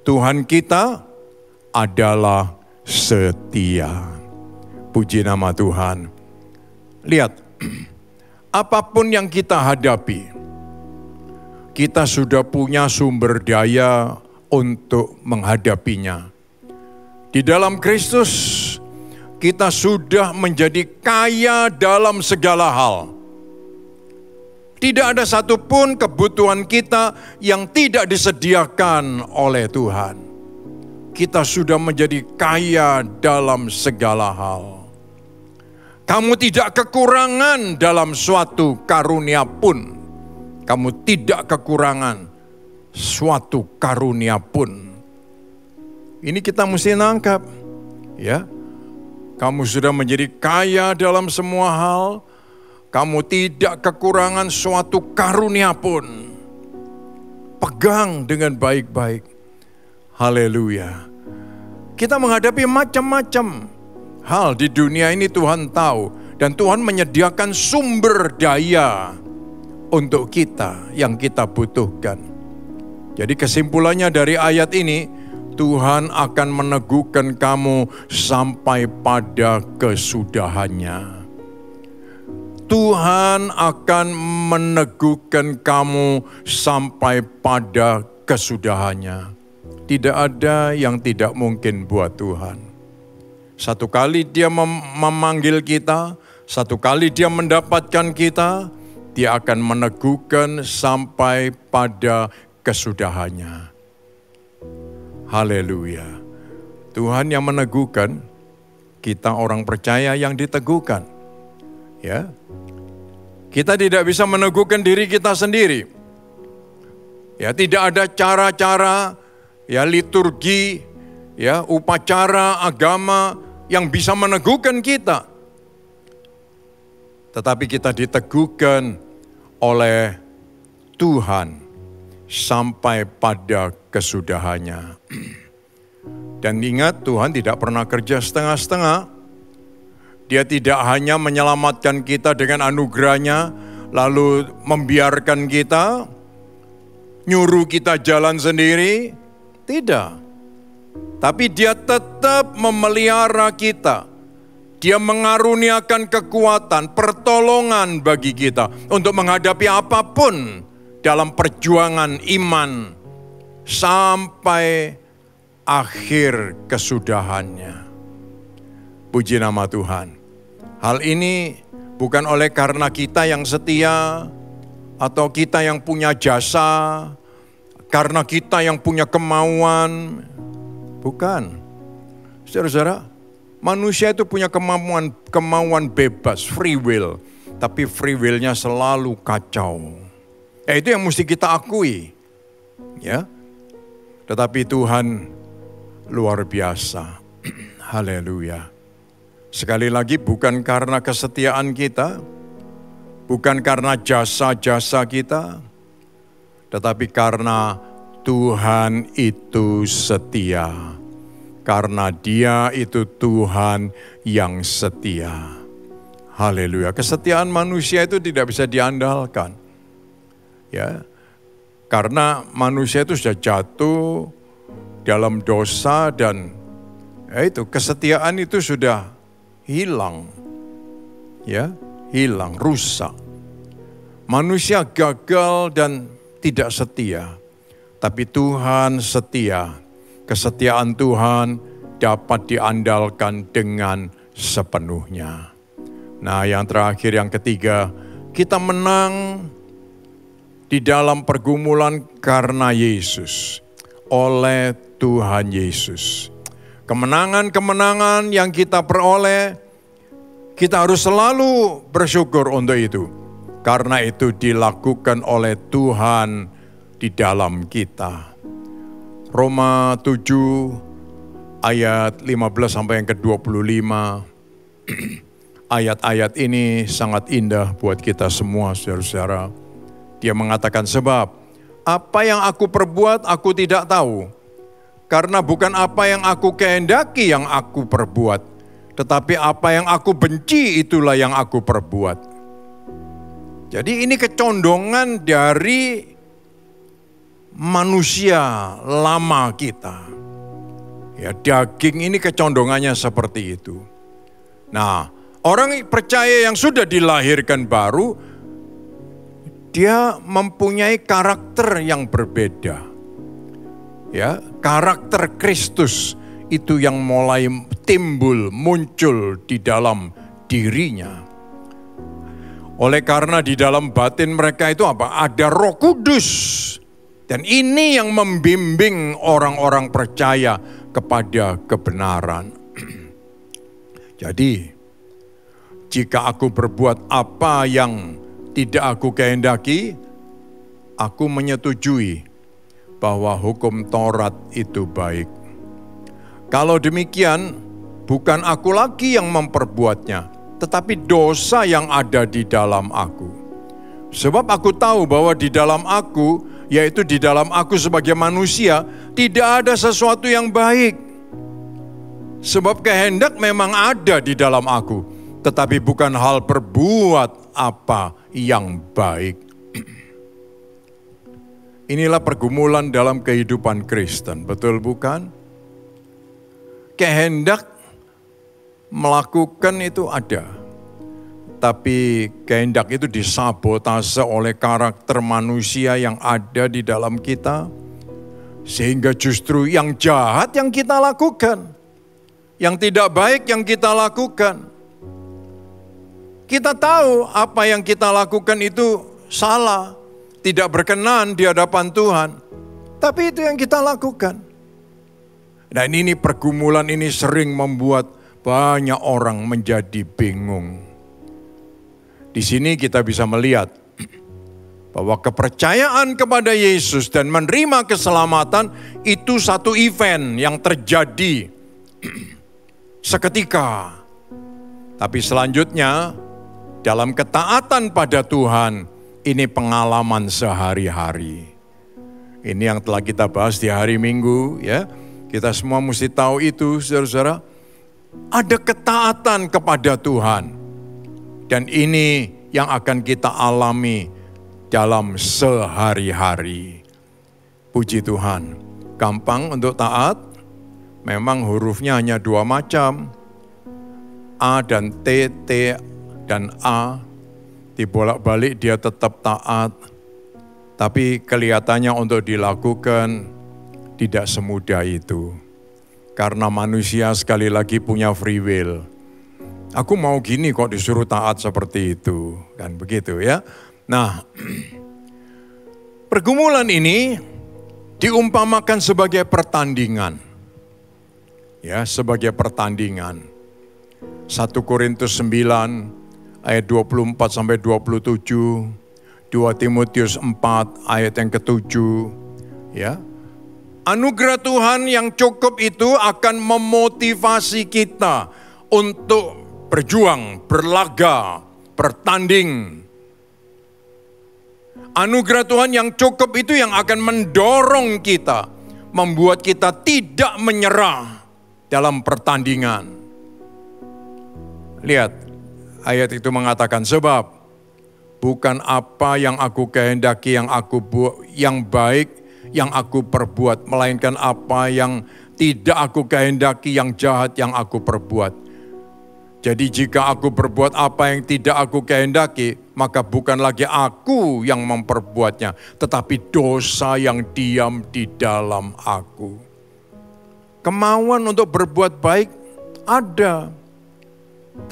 Tuhan kita adalah setia. Puji nama Tuhan. Lihat, apapun yang kita hadapi, kita sudah punya sumber daya untuk menghadapinya. Di dalam Kristus, kita sudah menjadi kaya dalam segala hal. Tidak ada satupun kebutuhan kita yang tidak disediakan oleh Tuhan. Kita sudah menjadi kaya dalam segala hal. Kamu tidak kekurangan dalam suatu karunia pun. Kamu tidak kekurangan suatu karunia pun. Ini kita mesti nangkap, ya. Kamu sudah menjadi kaya dalam semua hal. Kamu tidak kekurangan suatu karunia pun. Pegang dengan baik-baik. Haleluya. Kita menghadapi macam-macam hal di dunia ini, Tuhan tahu. Dan Tuhan menyediakan sumber daya untuk kita yang kita butuhkan. Jadi kesimpulannya dari ayat ini, Tuhan akan meneguhkan kamu sampai pada kesudahannya. Tuhan akan meneguhkan kamu sampai pada kesudahannya. Tidak ada yang tidak mungkin buat Tuhan. Satu kali Dia memanggil kita, satu kali Dia mendapatkan kita, Dia akan meneguhkan sampai pada kesudahannya. Haleluya. Tuhan yang meneguhkan, kita orang percaya yang diteguhkan. Ya. Kita tidak bisa meneguhkan diri kita sendiri. Ya, tidak ada cara-cara, ya, liturgi, ya, upacara agama yang bisa meneguhkan kita. Tetapi kita diteguhkan oleh Tuhan sampai pada kesudahannya. Dan ingat, Tuhan tidak pernah kerja setengah-setengah. Dia tidak hanya menyelamatkan kita dengan anugerahnya, lalu membiarkan kita, nyuruh kita jalan sendiri. Tidak. Tapi Dia tetap memelihara kita. Dia mengaruniakan kekuatan, pertolongan bagi kita untuk menghadapi apapun dalam perjuangan iman sampai akhir kesudahannya. Puji nama Tuhan. Hal ini bukan oleh karena kita yang setia atau kita yang punya jasa, karena kita yang punya kemauan. Bukan. Saudara-saudara, manusia itu punya kemauan bebas, free will. Tapi free will-nya selalu kacau. Itu yang mesti kita akui. Ya. Tetapi Tuhan luar biasa. Haleluya. Sekali lagi, bukan karena kesetiaan kita, bukan karena jasa-jasa kita, tetapi karena Tuhan itu setia. Karena Dia itu Tuhan yang setia. Haleluya. Kesetiaan manusia itu tidak bisa diandalkan. Ya. Karena manusia itu sudah jatuh dalam dosa dan itu kesetiaan itu sudah hilang. Ya, hilang, rusak. Manusia gagal dan tidak setia. Tapi Tuhan setia. Kesetiaan Tuhan dapat diandalkan dengan sepenuhnya. Nah, yang terakhir, yang ketiga, kita menang di dalam pergumulan karena Yesus, oleh Tuhan Yesus. Kemenangan-kemenangan yang kita peroleh, kita harus selalu bersyukur untuk itu. Karena itu dilakukan oleh Tuhan di dalam kita. Roma 7 ayat 15 sampai yang ke-25. Ayat-ayat ini sangat indah buat kita semua, saudara-saudara. Dia mengatakan, sebab apa yang aku perbuat aku tidak tahu. Karena bukan apa yang aku kehendaki yang aku perbuat, tetapi apa yang aku benci itulah yang aku perbuat. Jadi ini kecondongan dari manusia lama kita. Ya, daging ini kecondongannya seperti itu. Nah, orang percaya yang sudah dilahirkan baru, dia mempunyai karakter yang berbeda. Ya, karakter Kristus itu yang mulai timbul, muncul di dalam dirinya. Oleh karena di dalam batin mereka itu apa? Ada Roh Kudus. Dan ini yang membimbing orang-orang percaya kepada kebenaran. Jadi, jika aku berbuat apa yang tidak aku kehendaki, aku menyetujui bahwa hukum Taurat itu baik. Kalau demikian, bukan aku lagi yang memperbuatnya, tetapi dosa yang ada di dalam aku. Sebab aku tahu bahwa di dalam aku, yaitu di dalam aku sebagai manusia, tidak ada sesuatu yang baik. Sebab kehendak memang ada di dalam aku, tetapi bukan hal berbuat apa yang baik. Inilah pergumulan dalam kehidupan Kristen, betul bukan? Kehendak melakukan itu ada, tapi kehendak itu disabotase oleh karakter manusia yang ada di dalam kita, sehingga justru yang jahat yang kita lakukan, yang tidak baik yang kita lakukan. Kita tahu apa yang kita lakukan itu salah, tidak berkenan di hadapan Tuhan, tapi itu yang kita lakukan. Dan ini pergumulan ini sering membuat banyak orang menjadi bingung. Di sini kita bisa melihat bahwa kepercayaan kepada Yesus dan menerima keselamatan itu satu event yang terjadi seketika. Tapi selanjutnya dalam ketaatan pada Tuhan, ini pengalaman sehari-hari. Ini yang telah kita bahas di hari Minggu, ya. Kita semua mesti tahu itu, saudara-saudara. Ada ketaatan kepada Tuhan. Dan ini yang akan kita alami dalam sehari-hari. Puji Tuhan. Gampang untuk taat. Memang hurufnya hanya 2 macam. A dan T, T dan A. Dibolak-balik dia tetap taat, tapi kelihatannya untuk dilakukan tidak semudah itu. Karena manusia sekali lagi punya free will. Aku mau gini kok disuruh taat seperti itu, kan begitu ya. Nah, pergumulan ini diumpamakan sebagai pertandingan. Ya, sebagai pertandingan. 1 Korintus 9 ayat 24 sampai 27, 2 Timotius 4 ayat yang ke-7, ya. Anugerah Tuhan yang cukup itu akan memotivasi kita untuk berjuang, berlaga, bertanding. Anugerah Tuhan yang cukup itu yang akan mendorong kita, membuat kita tidak menyerah dalam pertandingan. Lihat. Ayat itu mengatakan, sebab bukan apa yang aku kehendaki yang aku buat, yang baik yang aku perbuat, melainkan apa yang tidak aku kehendaki yang jahat yang aku perbuat. Jadi jika aku berbuat apa yang tidak aku kehendaki, maka bukan lagi aku yang memperbuatnya, tetapi dosa yang diam di dalam aku. Kemauan untuk berbuat baik ada,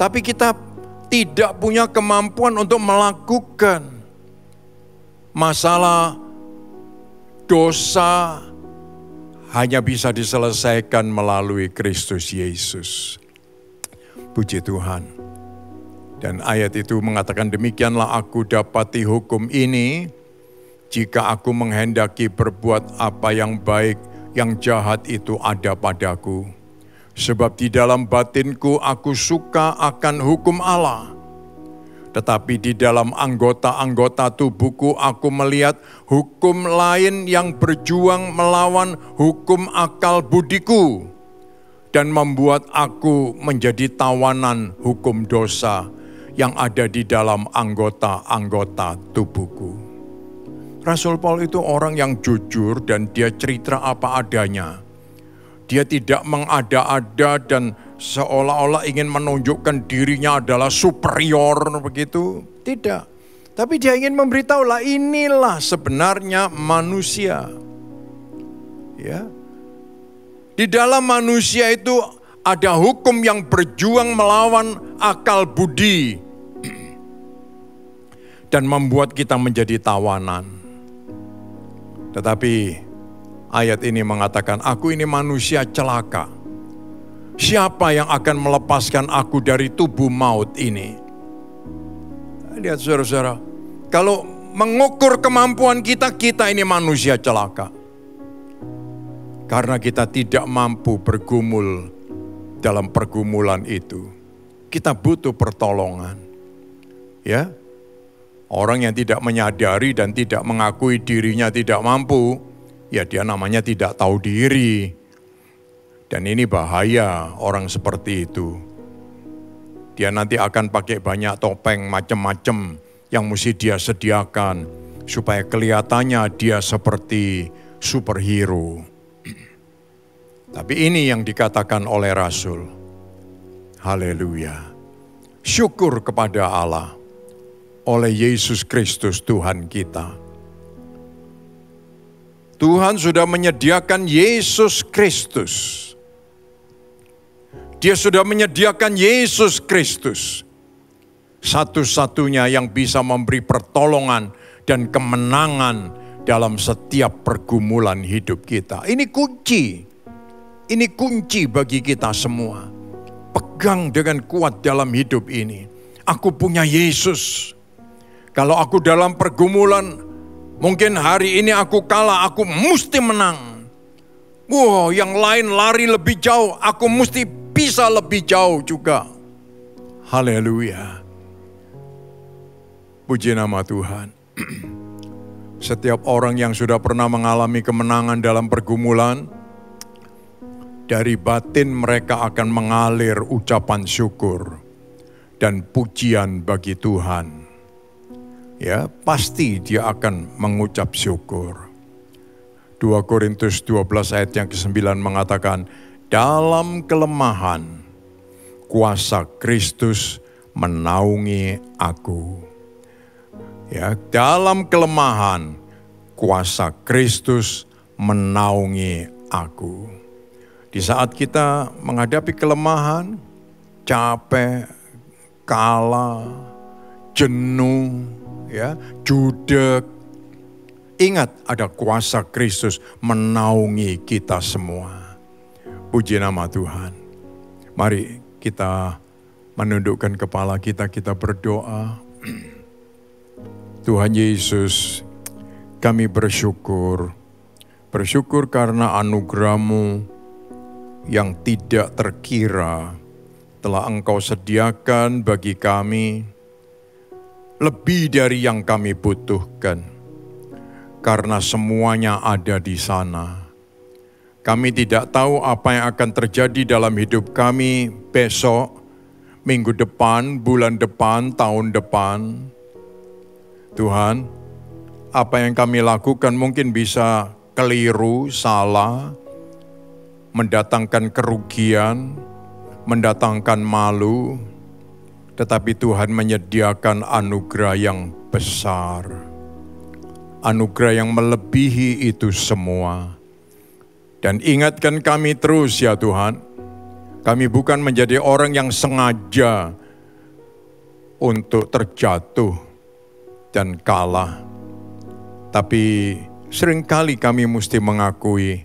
tapi kita tidak punya kemampuan untuk melakukan. Masalah dosa hanya bisa diselesaikan melalui Kristus Yesus. Puji Tuhan. Dan ayat itu mengatakan, demikianlah aku dapati hukum ini. Jika aku menghendaki berbuat apa yang baik, yang jahat itu ada padaku. Sebab di dalam batinku aku suka akan hukum Allah. Tetapi di dalam anggota-anggota tubuhku aku melihat hukum lain yang berjuang melawan hukum akal budiku. Dan membuat aku menjadi tawanan hukum dosa yang ada di dalam anggota-anggota tubuhku. Rasul Paul itu orang yang jujur dan dia cerita apa adanya. Dia tidak mengada-ada dan seolah-olah ingin menunjukkan dirinya adalah superior begitu. Tidak. Tapi dia ingin memberitahu lah inilah sebenarnya manusia. Ya. Di dalam manusia itu ada hukum yang berjuang melawan akal budi. Dan membuat kita menjadi tawanan. Tetapi ayat ini mengatakan, aku ini manusia celaka. Siapa yang akan melepaskan aku dari tubuh maut ini? Lihat saudara-saudara, kalau mengukur kemampuan kita, kita ini manusia celaka. Karena kita tidak mampu bergumul dalam pergumulan itu. Kita butuh pertolongan. Ya. Orang yang tidak menyadari dan tidak mengakui dirinya tidak mampu, ya dia namanya tidak tahu diri. Dan ini bahaya orang seperti itu. Dia nanti akan pakai banyak topeng macam-macam yang mesti dia sediakan supaya kelihatannya dia seperti superhero. Tapi ini yang dikatakan oleh Rasul. Haleluya. Syukur kepada Allah. Oleh Yesus Kristus Tuhan kita. Tuhan sudah menyediakan Yesus Kristus. Dia sudah menyediakan Yesus Kristus. Satu-satunya yang bisa memberi pertolongan dan kemenangan dalam setiap pergumulan hidup kita. Ini kunci. Ini kunci bagi kita semua. Pegang dengan kuat dalam hidup ini. Aku punya Yesus. Kalau aku dalam pergumulan, mungkin hari ini aku kalah, aku mesti menang. Wow, yang lain lari lebih jauh, aku mesti bisa lebih jauh juga. Haleluya. Puji nama Tuhan. Setiap orang yang sudah pernah mengalami kemenangan dalam pergumulan, dari batin mereka akan mengalir ucapan syukur dan pujian bagi Tuhan. Ya, pasti dia akan mengucap syukur. 2 Korintus 12 ayat yang ke-9 mengatakan, dalam kelemahan, kuasa Kristus menaungi aku. Ya, dalam kelemahan, kuasa Kristus menaungi aku. Di saat kita menghadapi kelemahan, capek, kalah, jenuh, ya, judek. Ingat ada kuasa Kristus menaungi kita semua. Puji nama Tuhan. Mari kita menundukkan kepala kita, kita berdoa. Tuhan Yesus, kami bersyukur. Bersyukur karena anugerah-Mu yang tidak terkira telah Engkau sediakan bagi kami. Lebih dari yang kami butuhkan. Karena semuanya ada di sana. Kami tidak tahu apa yang akan terjadi dalam hidup kami besok, minggu depan, bulan depan, tahun depan. Tuhan, apa yang kami lakukan mungkin bisa keliru, salah, mendatangkan kerugian, mendatangkan malu. Tetapi Tuhan menyediakan anugerah yang besar. Anugerah yang melebihi itu semua. Dan ingatkan kami terus ya Tuhan. Kami bukan menjadi orang yang sengaja untuk terjatuh dan kalah. Tapi seringkali kami mesti mengakui,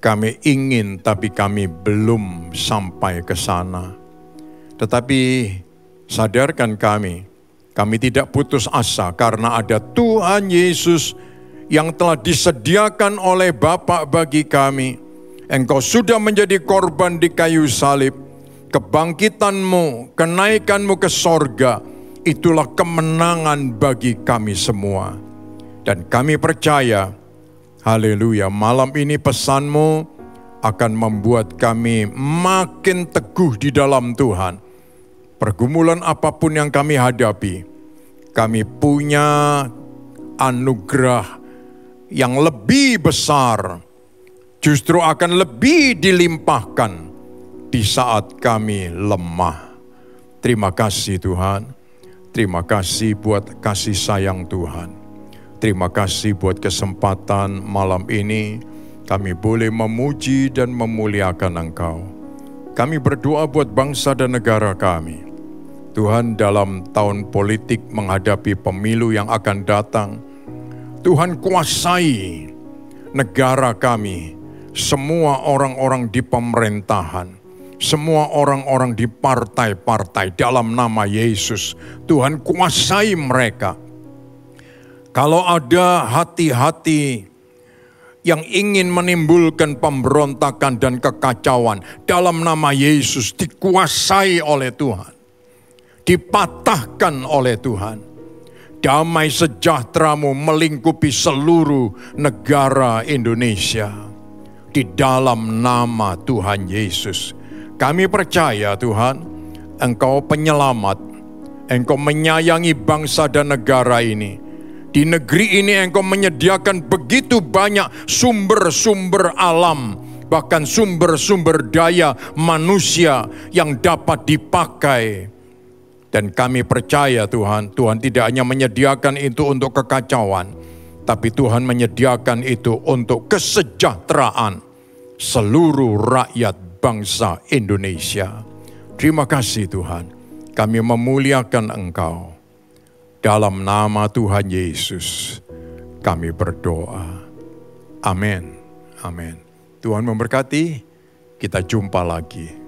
kami ingin tapi kami belum sampai ke sana. Tetapi sadarkan kami tidak putus asa karena ada Tuhan Yesus yang telah disediakan oleh Bapa bagi kami. Engkau sudah menjadi korban di kayu salib. Kebangkitanmu, kenaikanmu ke sorga, itulah kemenangan bagi kami semua. Dan kami percaya, haleluya, malam ini pesanmu akan membuat kami makin teguh di dalam Tuhan. Pergumulan apapun yang kami hadapi, kami punya anugerah yang lebih besar, justru akan lebih dilimpahkan di saat kami lemah. Terima kasih Tuhan, terima kasih buat kasih sayang Tuhan. Terima kasih buat kesempatan malam ini kami boleh memuji dan memuliakan Engkau. Kami berdoa buat bangsa dan negara kami. Tuhan, dalam tahun politik menghadapi pemilu yang akan datang, Tuhan kuasai negara kami, semua orang-orang di pemerintahan, semua orang-orang di partai-partai dalam nama Yesus. Tuhan kuasai mereka. Kalau ada hati-hati yang ingin menimbulkan pemberontakan dan kekacauan, dalam nama Yesus dikuasai oleh Tuhan, dipatahkan oleh Tuhan. Damai sejahtera-Mu melingkupi seluruh negara Indonesia. Di dalam nama Tuhan Yesus. Kami percaya Tuhan, Engkau penyelamat. Engkau menyayangi bangsa dan negara ini. Di negeri ini Engkau menyediakan begitu banyak sumber-sumber alam, bahkan sumber-sumber daya manusia yang dapat dipakai. Dan kami percaya Tuhan, Tuhan tidak hanya menyediakan itu untuk kekacauan, tapi Tuhan menyediakan itu untuk kesejahteraan seluruh rakyat bangsa Indonesia. Terima kasih Tuhan, kami memuliakan Engkau. Dalam nama Tuhan Yesus, kami berdoa. Amin. Amin. Tuhan memberkati, kita jumpa lagi.